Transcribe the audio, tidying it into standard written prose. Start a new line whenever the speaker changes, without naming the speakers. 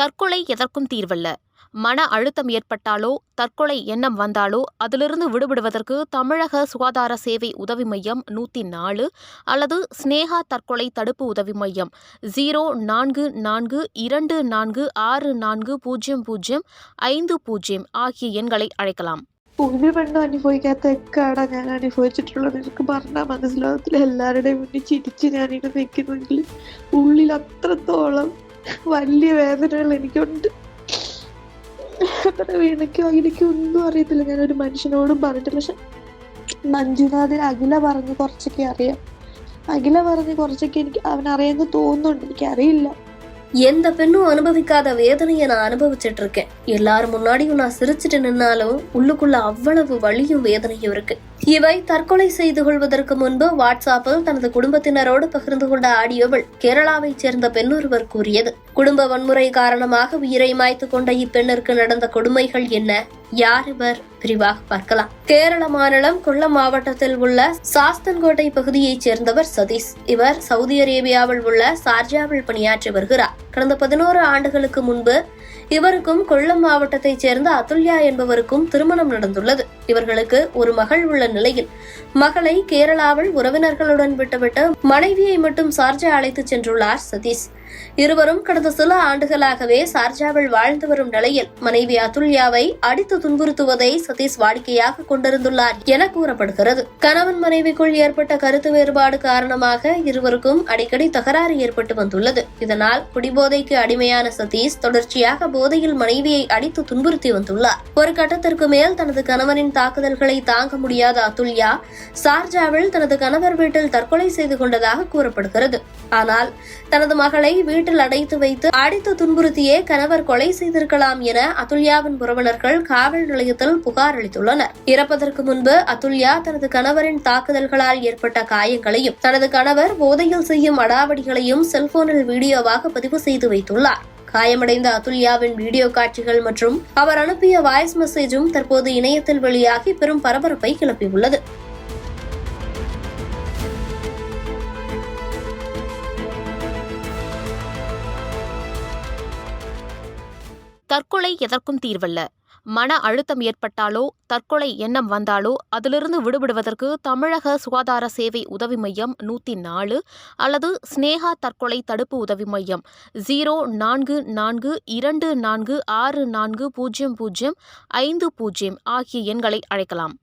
தற்கொலை எதற்கும் தீர்வல்ல. மன அழுத்தம் ஏற்பட்டாலோ தற்கொலை எண்ணம் வந்தாலோ அதிலிருந்து விடுபடுவதற்கு தமிழக சுகாதார சேவை உதவி மையம் 104 அல்லது ஸ்னேகா தற்கொலை தடுப்பு உதவி மையம் 0442640050 ആകിയ എണ്ണുകളെ അழைக்கலாம்.
ഉണ്ണിപ്പെണ്ണ അനുഭവിക്കാത്ത എക്കാടാ ഞാൻ അനുഭവിച്ചിട്ടുള്ളത്. എനിക്ക് പറഞ്ഞാൽ മനസ്സിലാകത്തില്ല. എല്ലാവരുടെയും മുന്നിൽ ചിരിച്ച് ഞാനിങ്ങനെ നിൽക്കുന്നെങ്കിൽ ഉള്ളിൽ അത്രത്തോളം വലിയ വേദനകൾ എനിക്കുണ്ട്. എനിക്കൊന്നും അറിയത്തില്ല. ഞാനൊരു മനുഷ്യനോടും പറഞ്ഞിട്ടില്ല. പക്ഷെ മഞ്ജുനാഥിന് അഖില പറഞ്ഞ് കുറച്ചൊക്കെ അറിയാം. അഖില പറഞ്ഞ് കുറച്ചൊക്കെ എനിക്ക് അവനറിയാമെന്ന് തോന്നുന്നുണ്ട്. എനിക്കറിയില്ല.
எந்த பெண்ணும் அனுபவிக்காத வேதனையை நான் அனுபவிச்சுட்டு இருக்கேன். எல்லாரும் முன்னாடியும் நான் சிரிச்சுட்டு நின்னாலும் உள்ளுக்குள்ள அவ்வளவு வலியும் வேதனையும் இருக்கு. இவை தற்கொலை செய்து கொள்வதற்கு முன்பு வாட்ஸ்அப்பில் தனது குடும்பத்தினரோடு பகிர்ந்து கொண்ட ஆடியோவில் கேரளாவைச் சேர்ந்த பெண்ணொருவர் கூறியது. குடும்ப வன்முறை காரணமாக உயிரை மாய்த்து கொண்ட இப்பெண்ணிற்கு நடந்த கொடுமைகள் என்ன, யார் இவர், விரிவாக பார்க்கலாம். கேரள மாநிலம் கொல்லம் மாவட்டத்தில் உள்ள சாஸ்தன்கோட்டை பகுதியைச் சேர்ந்தவர் சதீஷ். இவர் சவுதி அரேபியாவில் உள்ள சார்ஜாவில் பணியாற்றி வருகிறார். கடந்த 11 ஆண்டுகளுக்கு முன்பு இவருக்கும் கொல்லம் மாவட்டத்தைச் சேர்ந்த அதுல்யா என்பவருக்கும் திருமணம் நடந்துள்ளது. இவர்களுக்கு ஒரு மகள் உள்ள நிலையில் மகளை கேரளாவில் உறவினர்களுடன் விட்டுவிட்டு மனைவியை மட்டும் சார்ஜா அழைத்துச் சென்றுள்ளார் சதீஷ். இருவரும் கடந்த சில ஆண்டுகளாகவே சார்ஜாவில் வாழ்ந்து வரும் நிலையில் மனைவி அதுல்யாவை அடித்து துன்புறுத்துவதை சதீஷ் வாடிக்கையாக கொண்டிருந்துள்ளார் என கூறப்படுகிறது. கணவன் மனைவிக்குள் ஏற்பட்ட கருத்து வேறுபாடு காரணமாக இருவருக்கும் அடிக்கடி தகராறு ஏற்பட்டு வந்துள்ளது. இதனால் குடிபோதைக்கு அடிமையான சதீஷ் தொடர்ச்சியாக போதையில் மனைவியை அடித்து துன்புறுத்தி வந்துள்ளார். ஒரு கட்டத்திற்கு மேல் தனது கணவனின் தாக்குதல்களை தாங்க முடியாத அதுல்யா சார்ஜாவில் தனது கணவர் வீட்டில் தற்கொலை செய்து கொண்டதாக கூறப்படுகிறது. ஆனால் தனது மகளை வீட்டில் அடைத்து வைத்து அடித்து துன்புறுத்தியே கணவர் கொலை செய்திருக்கலாம் என அதுல்யாவின் உறவினர்கள் காவல் நிலையத்தில் புகார் அளித்துள்ளனர். இறப்பதற்கு முன்பு அதுல்யா தனது கணவரின் தாக்குதல்களால் ஏற்பட்ட காயங்களையும் தனது கணவர் போதையில் செய்யும் அடாவடிகளையும் செல்போனில் வீடியோவாக பதிவு செய்து வைத்துள்ளார். காயமடைந்த அதுல்யாவின் வீடியோ காட்சிகள் மற்றும் அவர் அனுப்பிய வாய்ஸ் மெசேஜும் தற்போது இணையத்தில் வெளியாகி பெரும் பரபரப்பை கிளப்பியுள்ளது.
தற்கொலை எதற்கும் தீர்வல்ல. மன அழுத்தம் ஏற்பட்டாலோ தற்கொலை எண்ணம் வந்தாலோ அதிலிருந்து விடுபடுவதற்கு தமிழக சுகாதார சேவை உதவி மையம் 104 அல்லது ஸ்னேகா தற்கொலை தடுப்பு உதவி மையம் 0442640050 ஆகிய எண்களை அழைக்கலாம்.